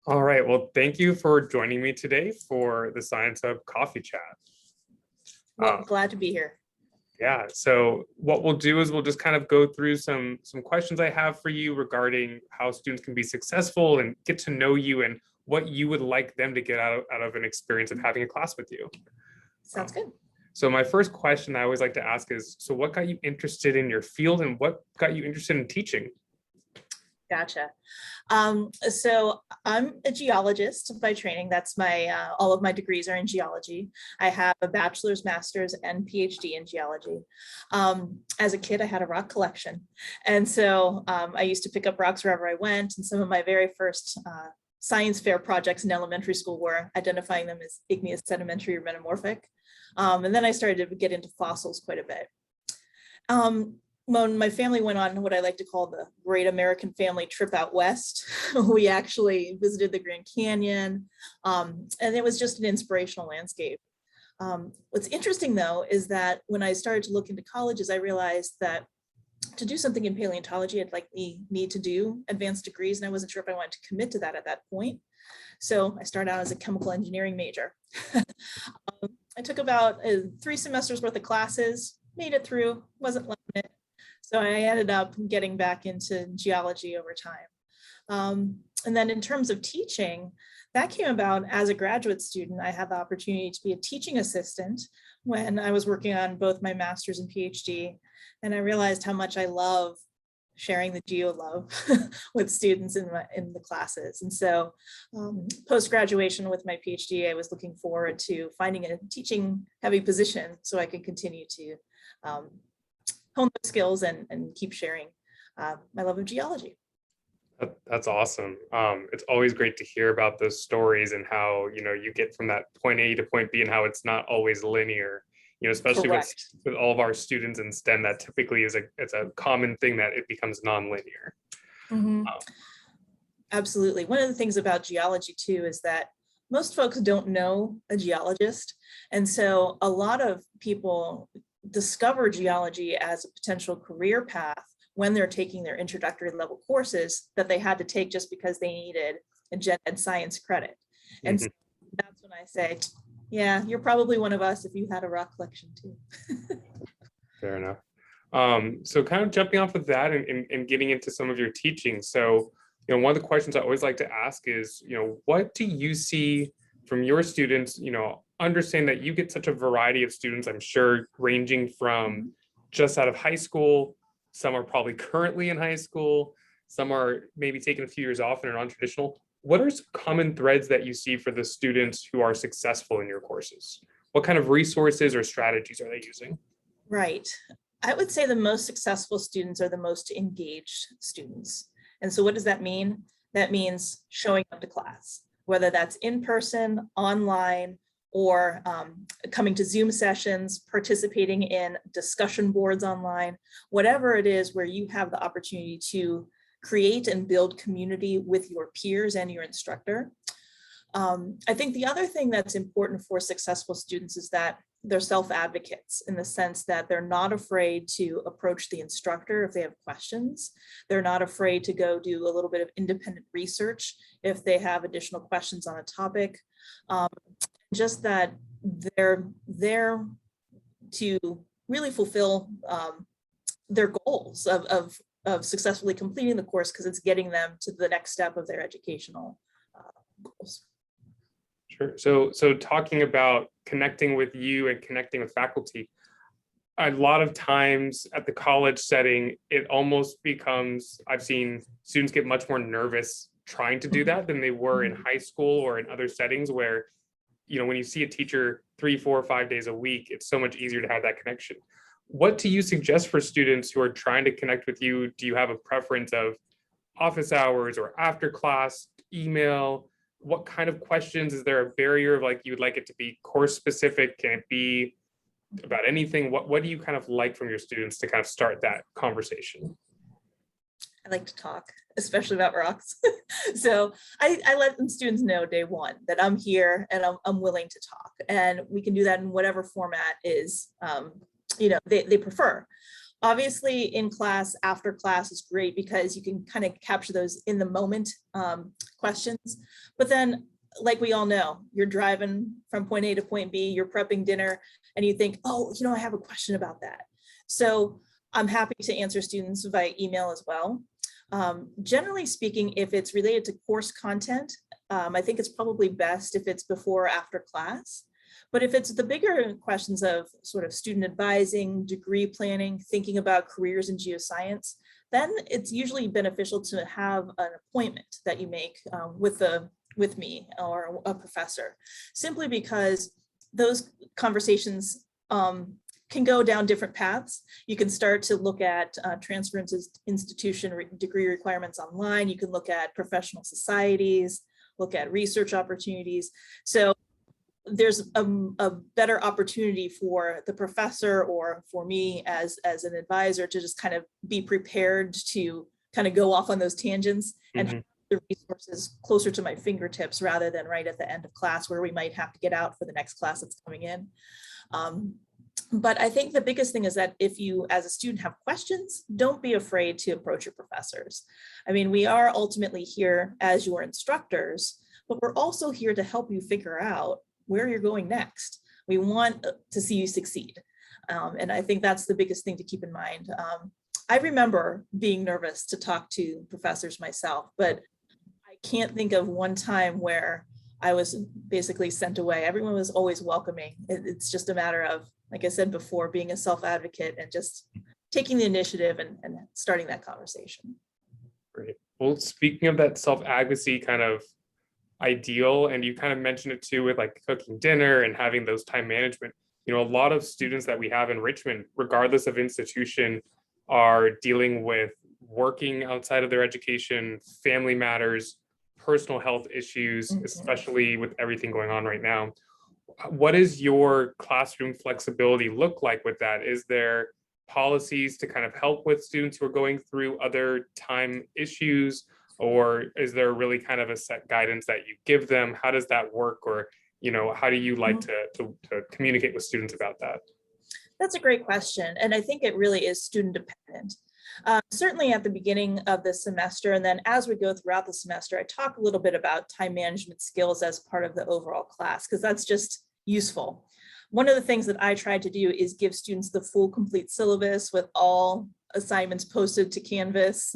All right. Well, thank you for joining me today for the Science Hub Coffee Chat. Well, glad to be here. Yeah. So what we'll do is we'll just kind of go through some questions I have for you regarding how students can be successful and get to know you and what you would like them to get out of an experience of having a class with you. Sounds good. So my first question I always like to ask is, so what got you interested in your field and what got you interested in teaching? Gotcha. So I'm a geologist by training. That's my, all of my degrees are in geology. I have a bachelor's, master's, and PhD in geology. As a kid, I had a rock collection. And so I used to pick up rocks wherever I went. And some of my very first science fair projects in elementary school were identifying them as igneous, sedimentary, or metamorphic. And then I started to get into fossils quite a bit. When my family went on what I like to call the Great American Family Trip out west, we actually visited the Grand Canyon, and it was just an inspirational landscape. What's interesting though is that when I started to look into colleges, I realized that to do something in paleontology, I'd likely need to do advanced degrees, and I wasn't sure if I wanted to commit to that at that point. So I started out as a chemical engineering major. I took about 3 semesters worth of classes, made it through, wasn't loving it. So I ended up getting back into geology over time. And then in terms of teaching, that came about as a graduate student. I had the opportunity to be a teaching assistant when I was working on both my master's and PhD. And I realized how much I love sharing the geo love with students in the classes. And so post-graduation with my PhD, I was looking forward to finding a teaching heavy position so I could continue to hone those skills and keep sharing my love of geology. That's awesome. It's always great to hear about those stories and how, you get from that point A to point B and how it's not always linear, especially with all of our students in STEM, that typically it's a common thing that it becomes non-linear. Mm-hmm. Absolutely. One of the things about geology too is that most folks don't know a geologist. And so a lot of people discover geology as a potential career path when they're taking their introductory level courses that they had to take just because they needed a gen ed science credit. And so that's when I say, yeah, you're probably one of us if you had a rock collection too. Fair enough. So kind of jumping off of that and getting into some of your teaching. So, one of the questions I always like to ask is, what do you see from your students, understand that you get such a variety of students, I'm sure, ranging from just out of high school, some are probably currently in high school, some are maybe taking a few years off and are non-traditional. What are some common threads that you see for the students who are successful in your courses? What kind of resources or strategies are they using? Right. I would say the most successful students are the most engaged students. And so what does that mean? That means showing up to class, whether that's in person, online, or coming to Zoom sessions, participating in discussion boards online, whatever it is where you have the opportunity to create and build community with your peers and your instructor. I think the other thing that's important for successful students is that they're self-advocates in the sense that they're not afraid to approach the instructor if they have questions. They're not afraid to go do a little bit of independent research if they have additional questions on a topic. Just that they're there to really fulfill their goals of successfully completing the course because it's getting them to the next step of their educational goals. Sure. So talking about connecting with you and connecting with faculty, a lot of times at the college setting, it almost becomes, I've seen students get much more nervous trying to do that than they were in high school or in other settings where, when you see a teacher 3, 4, 5 days a week, it's so much easier to have that connection. What do you suggest for students who are trying to connect with you? Do you have a preference of office hours or after class, email? What kind of questions? Is there a barrier of like, you would like it to be course specific? Can it be about anything? What do you kind of like from your students to kind of start that conversation? I like to talk, especially about rocks. So I let the students know day one that I'm here and I'm willing to talk, and we can do that in whatever format is, they prefer. Obviously, in class, after class is great because you can kind of capture those in the moment questions. But then, like we all know, you're driving from point A to point B, you're prepping dinner, and you think, oh, I have a question about that. So I'm happy to answer students via email as well. Generally speaking, if it's related to course content, I think it's probably best if it's before or after class. But if it's the bigger questions of sort of student advising, degree planning, thinking about careers in geoscience, then it's usually beneficial to have an appointment that you make with me or a professor, simply because those conversations can go down different paths. You can start to look at transfer institution degree requirements online. You can look at professional societies, look at research opportunities. So there's a better opportunity for the professor or for me as an advisor to just kind of be prepared to kind of go off on those tangents and have the resources closer to my fingertips rather than right at the end of class where we might have to get out for the next class that's coming in. But I think the biggest thing is that if you, as a student, have questions, don't be afraid to approach your professors. I mean, we are ultimately here as your instructors, but we're also here to help you figure out where you're going next. We want to see you succeed. And I think that's the biggest thing to keep in mind. I remember being nervous to talk to professors myself, but I can't think of one time where I was basically sent away. Everyone was always welcoming. It's just a matter of, like I said before, being a self-advocate and just taking the initiative and starting that conversation. Great. Well, speaking of that self-advocacy kind of ideal, and you kind of mentioned it too with like cooking dinner and having those time management, a lot of students that we have in Richmond, regardless of institution, are dealing with working outside of their education, family matters, personal health issues, especially with everything going on right now. What does your classroom flexibility look like with that? Is there policies to kind of help with students who are going through other time issues, or is there really kind of a set guidance that you give them? How does that work? Or, how do you like to communicate with students about that? That's a great question. And I think it really is student dependent. Certainly at the beginning of the semester, and then as we go throughout the semester, I talk a little bit about time management skills as part of the overall class, because that's just useful. One of the things that I try to do is give students the full complete syllabus with all assignments posted to Canvas,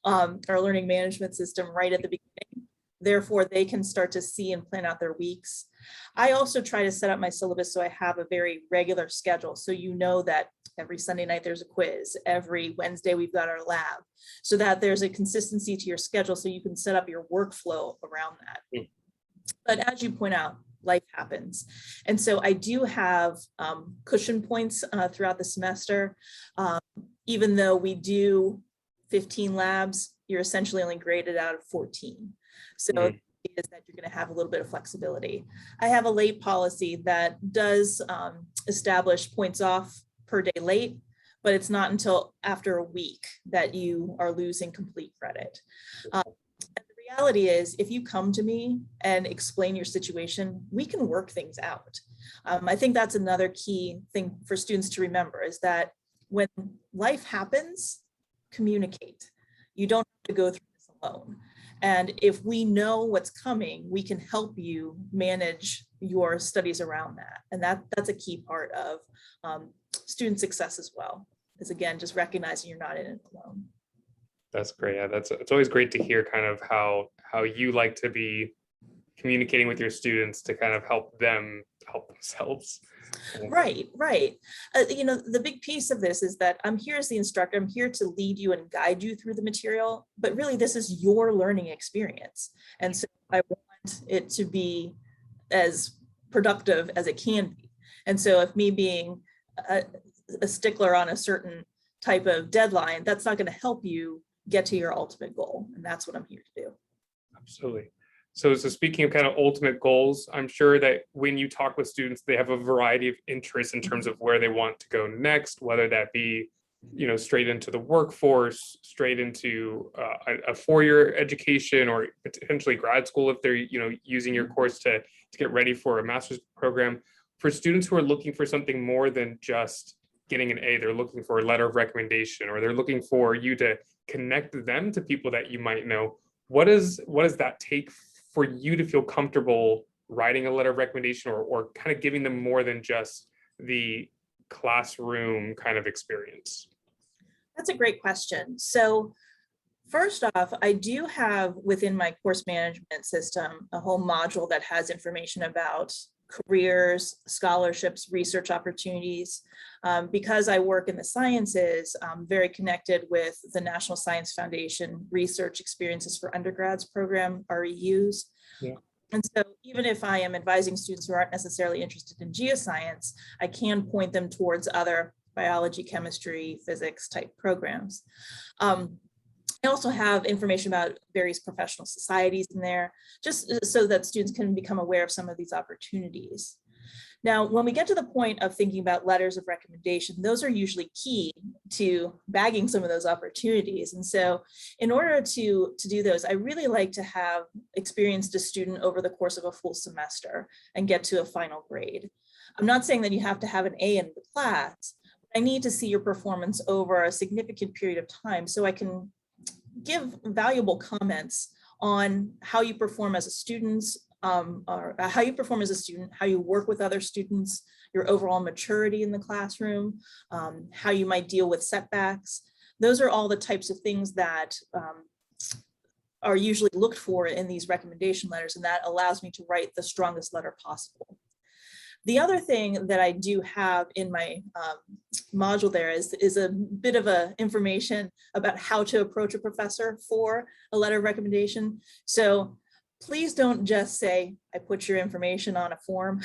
our learning management system, right at the beginning. Therefore, they can start to see and plan out their weeks. I also try to set up my syllabus so I have a very regular schedule. So that every Sunday night there's a quiz, every Wednesday we've got our lab, so that there's a consistency to your schedule so you can set up your workflow around that. But as you point out, life happens. And so I do have cushion points throughout the semester. Even though we do 15 labs, you're essentially only graded out of 14. So is that you're going to have a little bit of flexibility. I have a late policy that does establish points off per day late, but it's not until after a week that you are losing complete credit. And the reality is, if you come to me and explain your situation, we can work things out. I think that's another key thing for students to remember, is that when life happens, communicate. You don't have to go through this alone. And if we know what's coming, we can help you manage your studies around that. And that's a key part of student success as well, is again, just recognizing you're not in it alone. That's great. Yeah, it's always great to hear kind of how you like to be communicating with your students to kind of help them help themselves. Right. The big piece of this is that I'm here as the instructor. I'm here to lead you and guide you through the material, but really this is your learning experience. And so I want it to be as productive as it can be. And so if me being a stickler on a certain type of deadline, that's not going to help you get to your ultimate goal. And that's what I'm here to do. Absolutely. So speaking of kind of ultimate goals, I'm sure that when you talk with students, they have a variety of interests in terms of where they want to go next, whether that be, straight into the workforce, straight into a four-year education, or potentially grad school if they're, using your course to get ready for a master's program. For students who are looking for something more than just getting an A, they're looking for a letter of recommendation, or they're looking for you to connect them to people that you might know. What does that take for you to feel comfortable writing a letter of recommendation, or kind of giving them more than just the classroom kind of experience? That's a great question. So first off, I do have within my course management system a whole module that has information about careers, scholarships, research opportunities. Because I work in the sciences, I'm very connected with the National Science Foundation Research Experiences for Undergrads program, REUs. Yeah. And so even if I am advising students who aren't necessarily interested in geoscience, I can point them towards other biology, chemistry, physics type programs. I also have information about various professional societies in there, just so that students can become aware of some of these opportunities. Now, when we get to the point of thinking about letters of recommendation, those are usually key to bagging some of those opportunities. And so in order to do those, I really like to have experienced a student over the course of a full semester and get to a final grade. I'm not saying that you have to have an A in the class. I need to see your performance over a significant period of time so I can give valuable comments on how you perform as a student, or how you perform as a student, how you work with other students, your overall maturity in the classroom, how you might deal with setbacks. Those are all the types of things that are usually looked for in these recommendation letters, and that allows me to write the strongest letter possible. The other thing that I do have in my module there is a bit of information about how to approach a professor for a letter of recommendation. So please don't just say, I put your information on a form,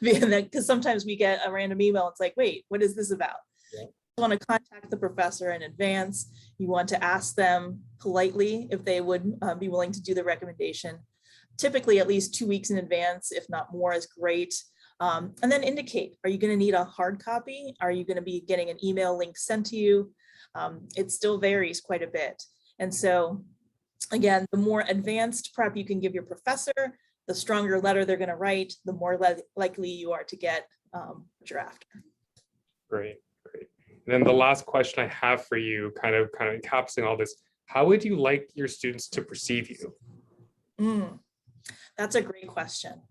because sometimes we get a random email. It's like, wait, what is this about? Yeah. You want to contact the professor in advance. You want to ask them politely if they would be willing to do the recommendation. Typically at least 2 weeks in advance, if not more, is great. And then indicate, are you going to need a hard copy? Are you going to be getting an email link sent to you? It still varies quite a bit. And so again, the more advanced prep you can give your professor, the stronger letter they're going to write, the more likely you are to get what you're after. Great, great. And then the last question I have for you, kind of encapsulating all this, how would you like your students to perceive you? That's a great question.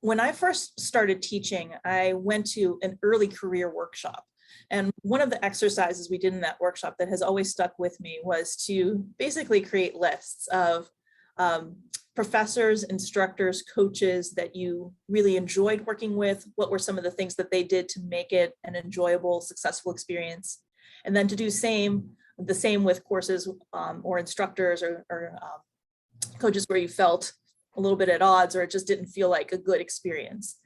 When I first started teaching, I went to an early career workshop. And one of the exercises we did in that workshop that has always stuck with me was to basically create lists of professors, instructors, coaches that you really enjoyed working with. What were some of the things that they did to make it an enjoyable, successful experience? And then to do the same with courses or instructors or coaches where you felt a little bit at odds, or it just didn't feel like a good experience.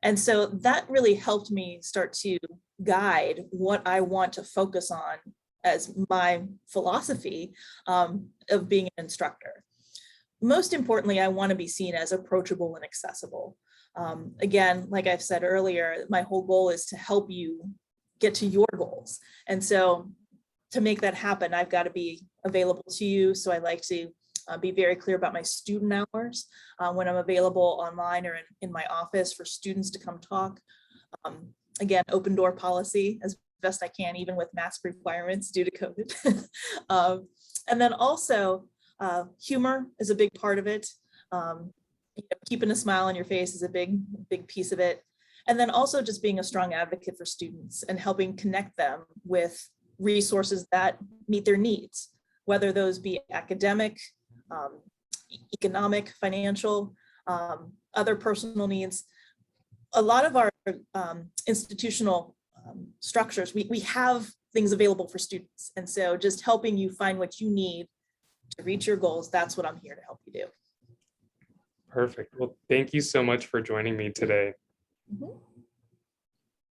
And so that really helped me start to guide what I want to focus on as my philosophy of being an instructor. Most importantly, I want to be seen as approachable and accessible. Again, like I've said earlier, my whole goal is to help you get to your goals. And so to make that happen, I've got to be available to you. So I like to be very clear about my student hours when I'm available online or in my office for students to come talk. Again, open door policy as best I can, even with mask requirements due to COVID. And then also humor is a big part of it. Keeping a smile on your face is a big piece of it. And then also just being a strong advocate for students and helping connect them with resources that meet their needs, whether those be academic, economic, financial, other personal needs. A lot of our institutional structures, we have things available for students. And so just helping you find what you need to reach your goals, that's what I'm here to help you do. Perfect. Well, thank you so much for joining me today. Mm-hmm.